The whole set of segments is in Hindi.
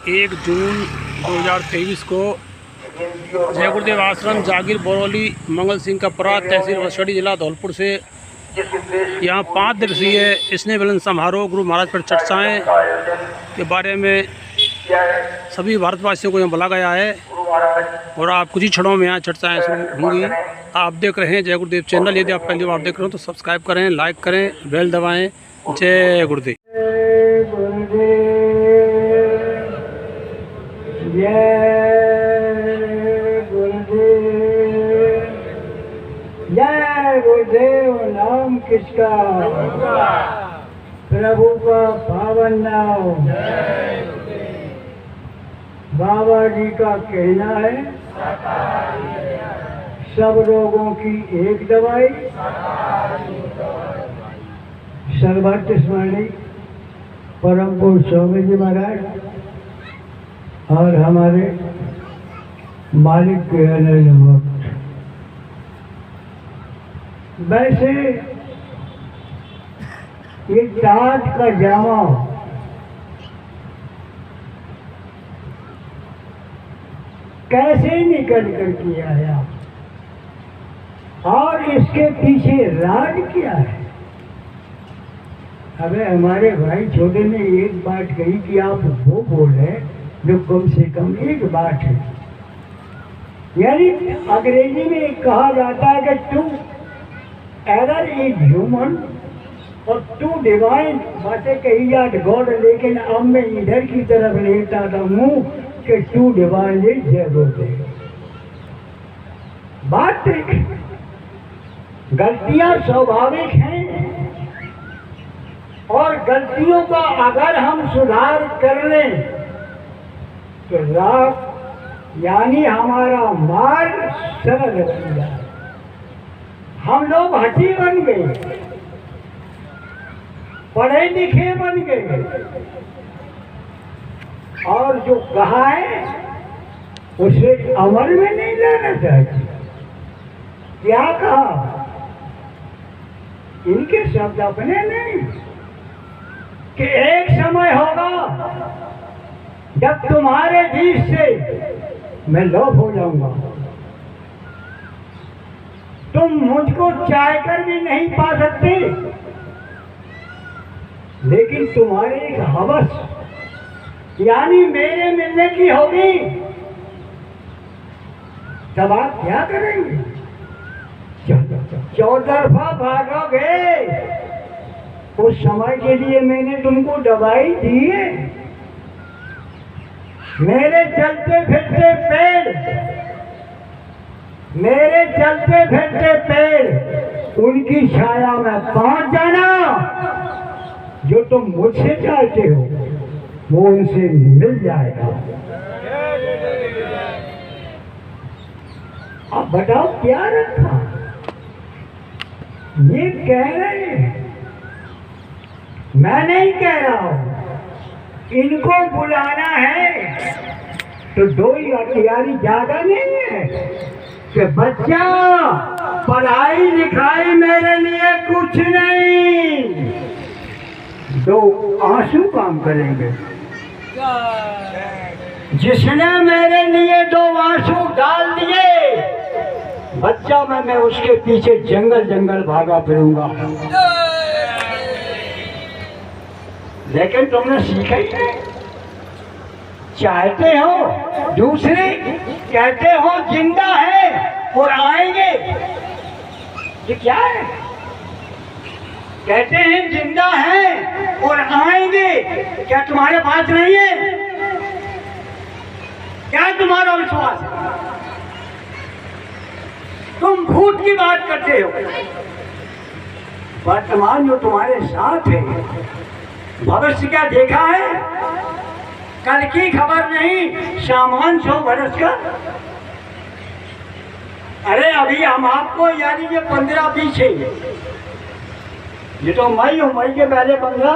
1 जून 2023 को जय गुरुदेव आश्रम जागीर बरौली मंगल सिंह का परा तहसील वसड़ी जिला धौलपुर से यहाँ 5 दिवसीय स्नेह मिलन समारोह गुरु महाराज पर चर्चाएँ के बारे में सभी भारतवासियों को यहाँ बुला गया है और आप कुछ ही क्षणों में यहाँ चर्चाएँ शुरू होंगी। आप देख रहे हैं जय गुरुदेव चैनल। यदि आप पहली बार देख रहे हो तो सब्सक्राइब करें, लाइक करें, बेल दबाएं। जय गुरुदेव। जय गुरुदेव नाम किसका, प्रभु का पावन नाम। बाबा जी का कहना है सब रोगों की एक दवाई, सर्वत्र स्मरणी परम पूज्य स्वामी जी महाराज और हमारे मालिक के अनंत भक्त। वैसे ये टाट का जामा कैसे निकल कर के आया और इसके पीछे राज क्या है। अबे हमारे भाई छोटे ने एक बात कही कि आप वो बोले जो कम से कम एक बात है। यानी अंग्रेजी में कहा जाता है कि टू एरर इज ह्यूमन और टू डिवाइन बातें कही जाती गॉड, लेकिन अब मैं इधर की तरफ लेता था मुंह कि टू डिवाइन इज जय गुरुदेव। बात गलतियां स्वाभाविक हैं और गलतियों का अगर हम सुधार कर लें तो राह यानी हमारा मार्ग सरल बन जाए। हम लोग हठी बन गए, पढ़े लिखे बन गए और जो कहा है उसे अमल में नहीं लाना चाहिए। क्या कहा, इनके शब्द अपने नहीं कि एक समय होगा जब तुम्हारे बीच से मैं लोप हो जाऊंगा, तुम मुझको चाह कर भी नहीं पा सकते, लेकिन तुम्हारे एक हवस यानी मेरे मिलने की होगी। तब आप क्या करेंगे, चौतरफा भागोगे। उस समय के लिए मैंने तुमको दवाई दी है। मेरे चलते फिरते पेड़ उनकी छाया में पहुंच जाना। जो तुम मुझसे चाहते हो वो उनसे मिल जाएगा। अब बताओ क्या रखा। ये कह रहे हैं, मैं नहीं कह रहा हूं। इनको बुलाना है तो दो ही हथियारी ज्यादा नहीं है कि बच्चा पढ़ाई लिखाई मेरे लिए कुछ नहीं, 2 आंसू काम करेंगे। जिसने मेरे लिए 2 आंसू डाल दिए बच्चा मैं उसके पीछे जंगल जंगल भागा फिरूंगा। लेकिन तुमने सीखा ही नहीं। चाहते हो दूसरे कहते हो जिंदा है और आएंगे। ये क्या है, कहते हैं जिंदा है और आएंगे। क्या तुम्हारे पास नहीं है? क्या तुम्हारा विश्वास है? तुम भूत की बात करते हो। वर्तमान जो तुम्हारे साथ है भविष्य क्या देखा है? कल की खबर नहीं, सामान 100 वर्ष का। अरे अभी हम आपको यानी ये 15 पीछे, ये तो मई हूँ, मई के पहले 15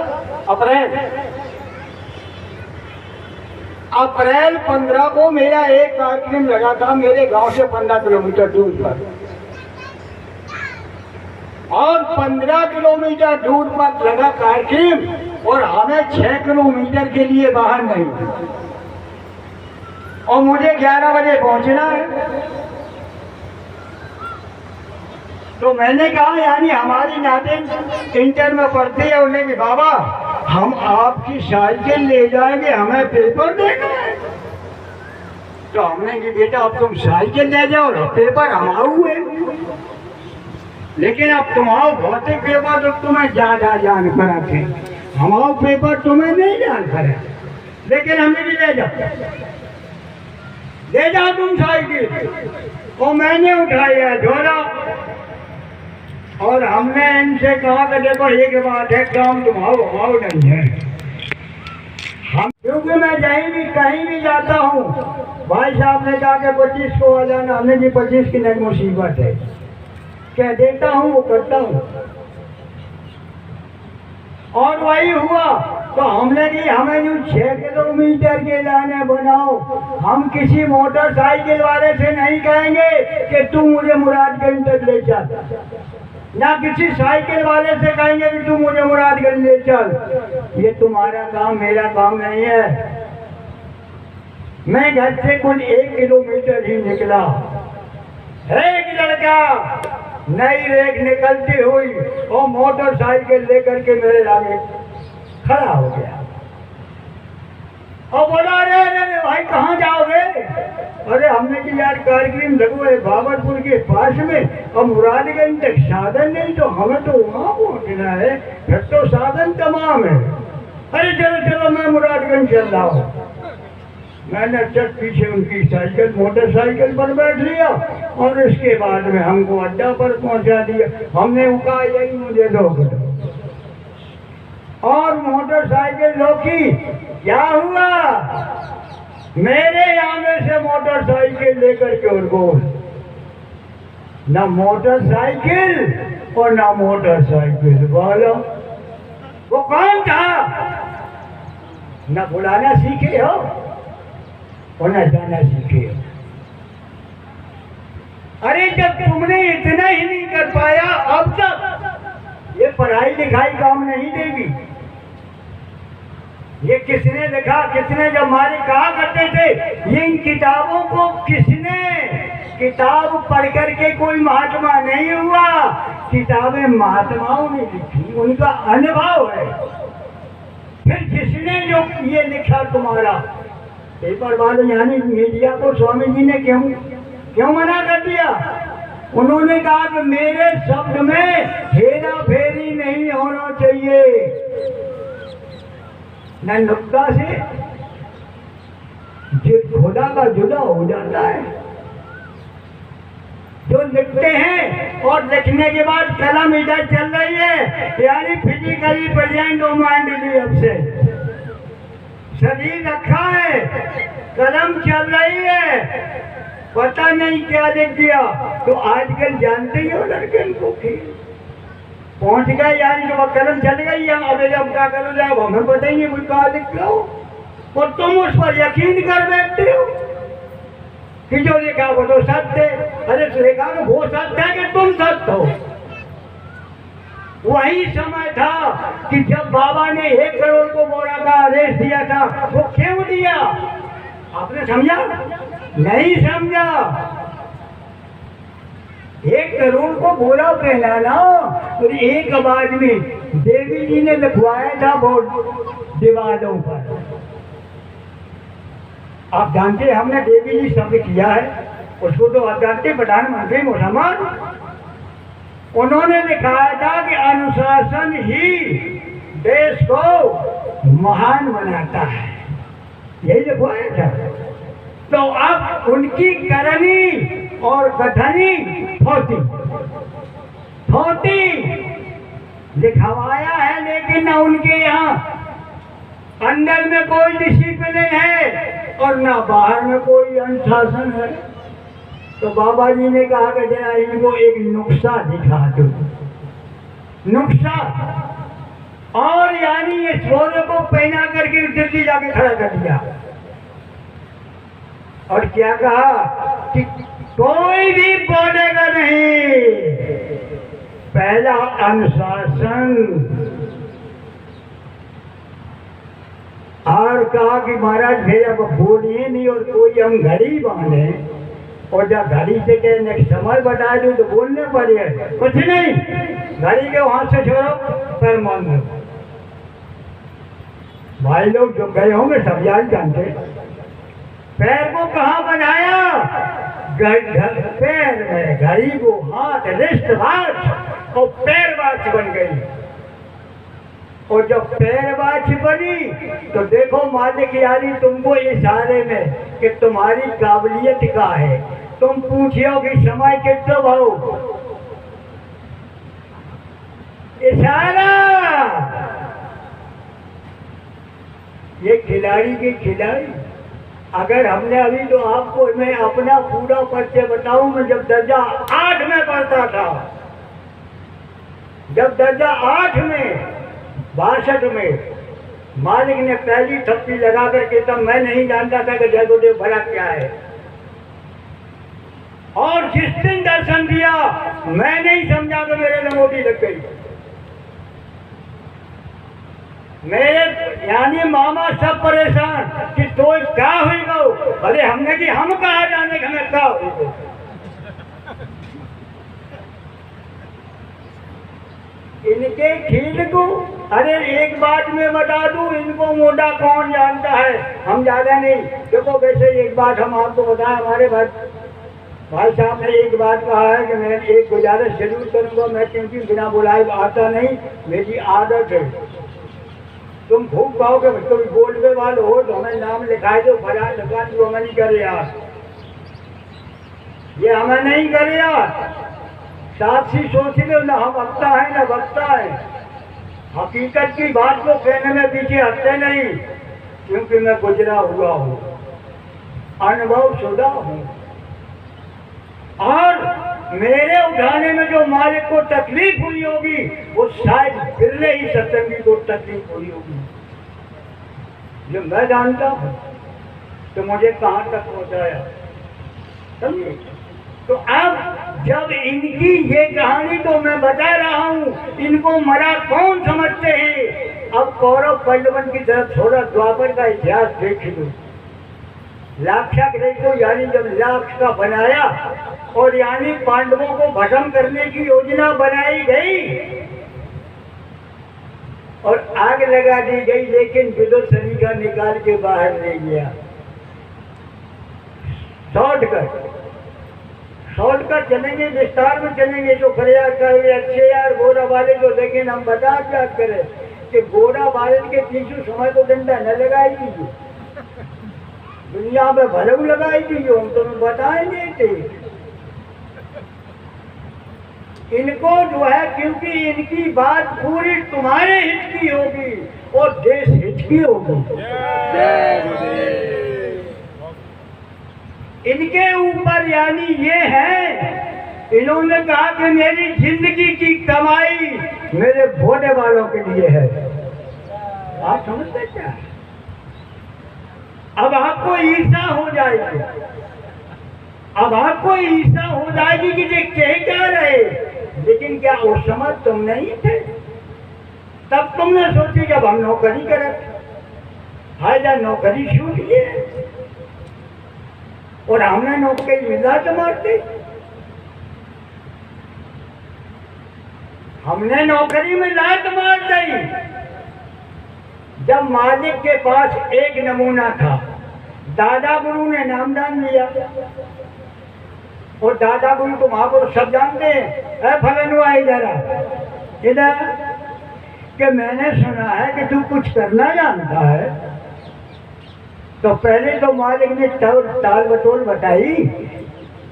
अप्रैल 15 को मेरा एक कार्यक्रम लगा था मेरे गांव से 15 किलोमीटर दूर पर, और 15 किलोमीटर दूर पर लगा कार्यक्रम और हमें 6 किलोमीटर के लिए बाहर नहीं। और मुझे 11 बजे पहुंचना है। तो मैंने कहा यानी हमारी नातिन इंटर में पढ़ती है, उन्हें कि बाबा हम आपकी साइकिल ले जाएंगे, हमें पेपर देना है। तो हमने कि बेटा अब तुम साइकिल ले जाओ ना, पेपर हम हुए, लेकिन अब तुम्हारा भौतिक पेपर तो तुम्हें ज्यादा जान करा थे, हमारा पेपर तुम्हें नहीं जान करा, लेकिन हमें भी ले जाओ तुम साइकिल। और मैंने उठाई है झोला और हमने इनसे कहा कि देखो एक बात है, काम तुम्हारा नहीं है। हम क्योंकि मैं कहीं भी जाता हूँ, भाई साहब ने कहा कि 25 को आ जाना, हमने जी 25 की नई मुसीबत है, कह देता हूँ वो करता हूँ। और वही हुआ, तो हमने कि हमें जो 6 किलोमीटर के लाने बनाओ, हम किसी मोटरसाइकिल वाले से नहीं कहेंगे कि तू मुझे मुरादगंज तक ले चल, ना किसी साइकिल वाले से कहेंगे कि तू मुझे मुरादगंज ले चल। ये तुम्हारा काम, मेरा काम नहीं है। मैं घर से कुल 1 किलोमीटर ही निकला, एक लड़का नई रेख निकलती हुई और मोटरसाइकिल लेकर के मेरे आगे खड़ा हो गया और बोला, अरे भाई कहाँ जाओगे? अरे हमने कि यार कार्यक्रम लगो है बाबरपुर के पास में और मुरादगंज तक साधन नहीं, तो हमें तो वहाँ पहुँचना है, फिर तो साधन तमाम है। अरे चलो चलो मैं मुरादगंज चल रहा हूँ। मैंने चट पीछे उनकी साइकिल मोटरसाइकिल पर बैठ लिया और इसके बाद में हमको अड्डा पर पहुंचा दिया। हमने कहा यही मुझे रोक दो, और मोटरसाइकिल रोकी। क्या हुआ, मेरे आगे से मोटरसाइकिल लेकर के और बोल, ना मोटरसाइकिल और ना मोटरसाइकिल वाला। वो कौन था? ना बुलाना सीखे हो और न जाना सीखे। अरे जब तुमने इतना ही नहीं कर पाया, अब तक ये पढ़ाई लिखाई काम नहीं देगी। ये किसने लिखा, किसने, जब हमारे कहा करते थे इन किताबों को किसने, किताब पढ़ करके कोई महात्मा नहीं हुआ, किताबें महात्माओं ने लिखी, उनका अनुभव है। फिर जिसने जो ये लिखा तुम्हारा पेपर वाले यानी मीडिया को स्वामी जी ने क्यों मना कर दिया? उन्होंने कहा कि मेरे शब्द में हेरा फेरी नहीं होना चाहिए। न नुक्ता से जो खुदा का जुदा हो जाता है। जो लिखते हैं और लिखने के बाद कलम इधर चल रही है, यानी फिजिकली प्रेजेंट हो माइंडली, अब से शरीर रखा है, कलम चल रही है, पता नहीं क्या लिख दिया। तो आजकल जानते ही हो लड़के को पहुंच गए, यानी जो कलम चल गई है, अब जब क्या करो जाए हमें बताएंगे कोई कहा लिख लो, और तुम उस पर यकीन कर बैठते हो कि जो लिखा वो तो सत्य है। अरे तो लिखा तो वो सत्य है कि तुम सत्य हो। वही समय था कि जब बाबा ने 1 करोड़ को बोरा का आदेश दिया था, वो क्यों दिया? आपने समझा? नहीं समझा। 1 करोड़ को बोरा पहनाना और एक आवाज में देवी जी ने लिखवाया था बोर्ड दीवारों पर। आप जानते हैं हमने देवी जी शब्द किया है, उसको तो आप जानते, प्रधानमंत्री मुसलमान, उन्होंने लिखाया था कि अनुशासन ही देश को महान बनाता है, यही लिखवाया था। तो अब उनकी करनी और कथनी थोटी लिखवाया है, लेकिन न उनके यहाँ अंदर में कोई डिसिप्लिन है और न बाहर में कोई अनुशासन है। तो बाबा जी ने कहा कि जरा इनको एक नुक्सा दिखा दो, नुक्सा। और यानी ये छोरे को पहना करके दिल्ली जाके खड़ा कर दिया और क्या कहा कि कोई भी बोलेगा नहीं, पहला अनुशासन। और कहा कि महाराज भैया अब बोलिए नहीं और कोई हम घड़ी बांधे, और जब घड़ी से के समय बता दूं तो बोलने पड़े, कुछ नहीं, घड़ी के वहां से छोड़ो, पैर मान लो। भाई लोग जो गए होंगे सब यार जानते, पैर को कहाँ बनाया? पैर में घड़ी को हाथ रिस्ट वॉच और पैर वॉच बन गई। और जब पैर वॉच बनी तो देखो मालिक यानी तुमको इशारे में कि तुम्हारी काबिलियत का है, तुम पूछियो कि समय कितना भाव, इशारा। ये खिलाड़ी के खिलाड़ी, अगर हमने अभी तो आपको मैं अपना पूरा परिचय बताऊं, मैं जब दर्जा 8 में पढ़ता था, जब दर्जा 8 में 62 में मालिक ने पहली थप्पी लगा करके, तब मैं नहीं जानता था कि जय गुरुदेव भला क्या है। और जिस दिन दर्शन दिया मैं नहीं समझा तो मेरे लंगोटी लग गई। मेरे यानी मामा सब परेशान कि तो क्या हुई गो, अरे हमने कि हम कहा जाने हमें क्या हुई। इनके खील को, अरे एक बात मैं बता दूं, इनको मोटा कौन जानता है, हम ज्यादा नहीं। देखो वैसे एक बात हम आपको बताएं, हमारे भाई साहब ने एक बात कहा है कि मैं एक गुजारिश जरूर करूंगा, मैं क्योंकि बिना बुलाए आता नहीं, मेरी आदत है। तुम भूख पाओगे, तुम बोलने वाले हो तो हमें नाम लिखाए दो, फला दुकान जो हमें नहीं करे यार, ये हमें नहीं करे यार। साक्षी सोच लो ना, हम वक्ता है ना वक्ता है। हकीकत की बात को कहने में पीछे हटते नहीं, क्योंकि मैं गुजरा हुआ हूँ, अनुभव शुदा हूँ। और मेरे उठाने में जो मालिक को तकलीफ हुई होगी, वो शायद बिरले ही सत्संगी को तकलीफ हुई होगी। जो मैं जानता हूँ तो मुझे कहाँ तक पहुँचाया, समझे। तो अब जब इनकी ये कहानी तो मैं बता रहा हूँ, इनको मरा कौन समझते हैं। अब कौरव पांडवन की तरफ थोड़ा द्वापर का इतिहास देख लो। लाक्षागृह को यानी जब लाक्ष का बनाया और यानी पांडवों को भस्म करने की योजना बनाई गई और आग लगा दी गई, लेकिन विदुर सरिका निकाल के बाहर ले गया। शॉर्टकट चलेंगे, विस्तार में चलेंगे, जो प्रयास करेंगे अच्छे यार गोरा वाले को। लेकिन हम बता क्या करें कि गोरा वाले के पीछे समय को डंडा न लगाई दीजिए, दुनिया में भरम लगाई दीजिए, हम तुम्हें बताएंगे थे। इनको जो है, क्योंकि इनकी बात पूरी तुम्हारे हित की होगी और देश हित की होगी। इनके ऊपर यानी ये है, इन्होंने कहा कि मेरी जिंदगी की कमाई मेरे भोले वालों के लिए है। आप समझते क्या? अब आपको ईर्षा हो जाएगी, अब आपको ईर्षा हो जाएगी कि ये कह क्या रहे, लेकिन क्या उस समय तुम नहीं थे? तब तुमने सोची जब हम नौकरी करें, हाजा नौकरी छूट गई और हमने नौकरी मिला तो मारते, हमने नौकरी में लात मार दी। जब मालिक के पास एक नमूना था, दादा गुरु ने नामदान दिया और दादा गुरु को महापुरुष सब जानते हैं। फलनुआ इधर कि मैंने सुना है कि तू कुछ करना जानता है। तो पहले तो मालिक ने ताल बटोल बताई,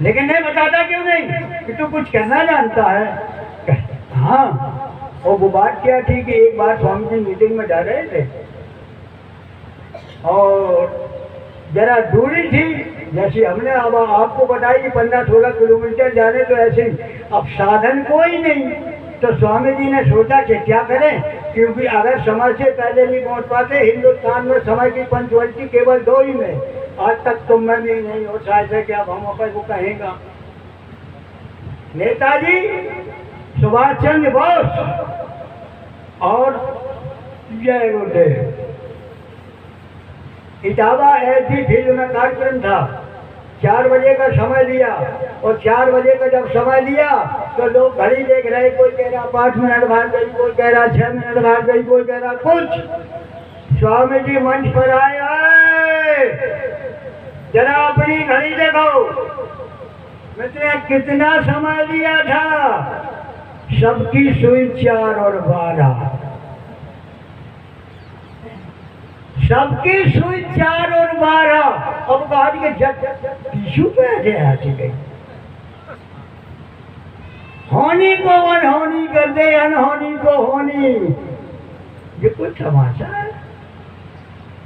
लेकिन नहीं बताता क्यों नहीं कि तू कुछ करना जानता है। हाँ, और वो बात क्या थी कि एक बार स्वामी जी मीटिंग में जा रहे थे और जरा दूरी थी, जैसे हमने अब आपको बताई कि 15-16 किलोमीटर जाने, तो ऐसे अब साधन कोई नहीं। तो स्वामी जी ने सोचा कि क्या करें, क्योंकि अगर समय से पहले नहीं पहुंच पाते, हिंदुस्तान में समय की पंचुअलिटी केवल 2 ही में, आज तक तुम में भी नहीं हो, शायद है कि अब हम अपन को कहेगा नेताजी सुभाष चंद्र बोस और जय गुरुदेव। इटावा ऐसी फील्ड में कार्यक्रम था, 4 बजे का समय दिया और 4 बजे का जब समय दिया तो लोग घड़ी देख रहे, कोई कह रहा 5 मिनट भाग गई, कोई कह रहा 6 मिनट भाग गई, कोई कह रहा कुछ। स्वामी जी मंच पर आए, जरा अपनी घड़ी देखो, मैंने कितना समय दिया था, सबकी सुई 4 और 12, सबकी सुई 4 और 12। अब कहा कि जब टिशू पे आती गई, होनी को अनहोनी कर दे, अनहोनी को होनी, ये कुछ तमाशा है।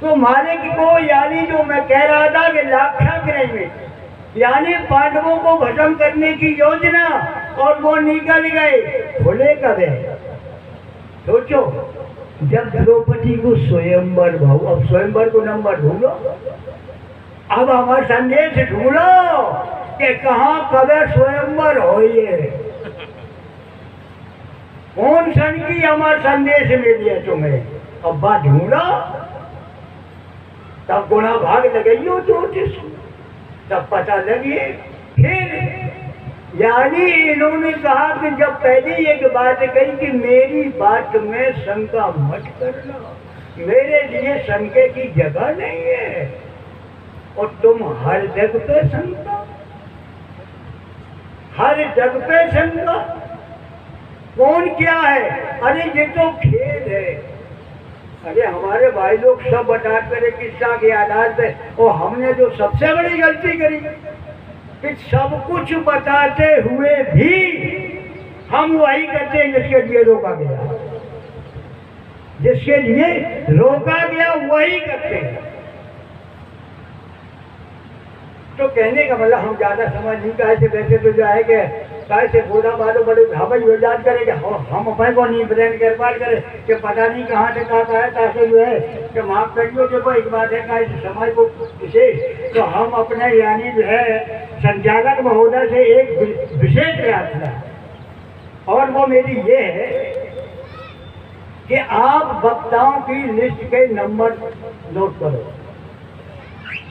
तो मालिक को, यानी जो मैं कह रहा था कि लाक्षागृह में, यानी पांडवों को भस्म करने की योजना, और वो निकल गए, खुले कब है? सोचो, जब द्रौपदी को स्वयंवर भाव, अब स्वयंवर को नंबर ढूंढो, अब हमारा संदेश ढूंढो कि कहाँ कब स्वयंवर हो, ये कौन सन की हमारा संदेश मिली है तुम्हें, अब बात ढूंढो, तब गुणा भाग लगाइयो ज्योतिष, तब पता लगे। फिर यानी इन्होंने कहा कि जब पहली एक बात कही कि मेरी बात में शंका मत करना, मेरे लिए शंके की जगह नहीं है, और तुम हर जग पे शंका, हर जग पे शंका, कौन क्या है? अरे ये तो खेल है। अरे हमारे भाई लोग सब बता करे किस्सा के आधार पे, और हमने जो सबसे बड़ी गलती करी कि सब कुछ बताते हुए भी हम वही करते हैं जिसके लिए रोका गया, जिसके लिए रोका गया वही करते हैं। तो कहने का मतलब हम ज्यादा समझ नहीं कहे थे, वैसे तो जो है कि कहे से बोला वालों बड़े भावज विजात करे कि हम अपने को नहीं ब्रेन कर पार करे कि पता नहीं कहाँ से कहा है, ताकि जो है कि माफ करियो, देखो एक बात है कहे समझ को विशेष, तो हम अपने यानी जो है संचालक महोदय से एक विशेष प्रार्थना, और वो मेरी ये है कि आप वक्ताओं की लिस्ट के नंबर नोट करो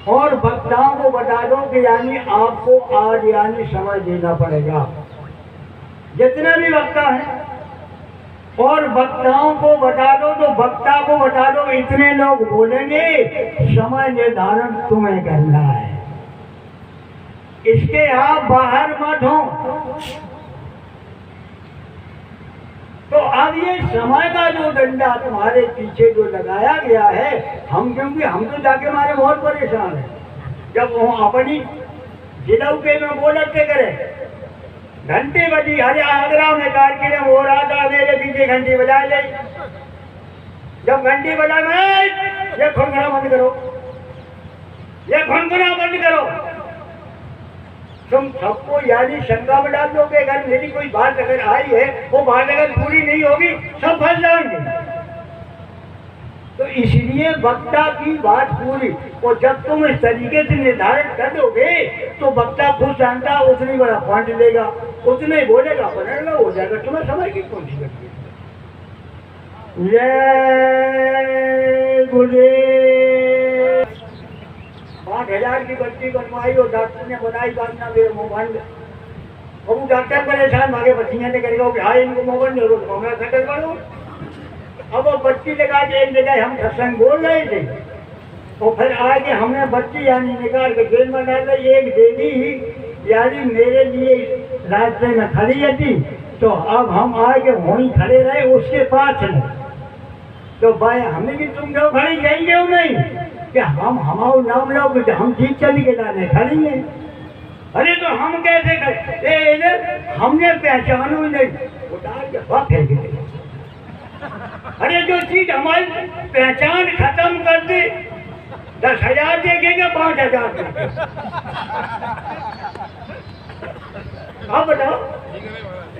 और वक्ताओं को बता दो कि यानी आपको आज यानी समय देना पड़ेगा, जितने भी वक्ता हैं, और वक्ताओं को बता दो, तो वक्ता को बता दो इतने लोग बोलेंगे, समय निर्धारण तुम्हें करना है, इसके आप बाहर मत हो। तो अब ये समय का जो डंडा तुम्हारे पीछे जो लगाया गया है, हम क्योंकि हम तो जाके हमारे बहुत परेशान है, जब वो अपनी जिला के में बोलते करे, घंटी बजी, अरे आगरा में कार्यक्रम हो रहा था, मेरे पीछे घंटी बजा ले, जब घंटी बजा मैं ये खुनखुना बंद करो, ये खुनखुना बंद करो, तुम सबको यानी शंका में डाल दोगे। अगर मेरी कोई बात अगर आई है, वो बात अगर पूरी नहीं होगी, सब फंस जाएंगे। तो इसलिए वक्ता की बात पूरी, और जब तुम इस तरीके से निर्धारित कर दोगे तो वक्ता खुद जानता उतनी बड़ा पॉइंट लेगा, उतने ही बोलेगा, पढ़ना हो जाएगा, तुम्हें समझ की कौन सी करती है। जय गुरुदेव। 5000 की बच्ची बनवाई और डॉक्टर ने बनाई बांधना मेरे मोबाइल, और वो डॉक्टर परेशान भागे, बच्चियाँ ने करेगा कि हाँ इनको मोबाइल दे दो, तो मैं खतर करूँ। अब वो बच्ची लगा के एक जगह हम सत्संग बोल रहे थे, और फिर आगे हमने बच्ची यानी निकाल के जेल में डाल दी। एक देवी ही यानी मेरे लिए रास्ते में खड़ी थी, तो अब हम आगे वहीं खड़े रहे उसके पास में, तो भाई हमें भी तुम जो खड़ी जाएंगे हो नहीं कि हम हमारा नाम लो, हम ठीक चल के जाने खड़ी है। अरे तो हम कैसे कर, हमने पहचानो नहीं, उतार के बात फेंक दी। अरे जो चीज हमारी पहचान खत्म कर दी, 10,000 देखेंगे 5,000 देखेंगे। अब बताओ,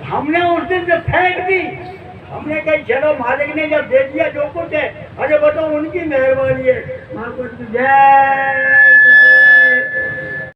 हमने उस दिन जब फेंक दी, हमने कही चलो मालिक ने जब दे दिया जो कुछ है, अरे बताओ उनकी मेहरबानी है। जय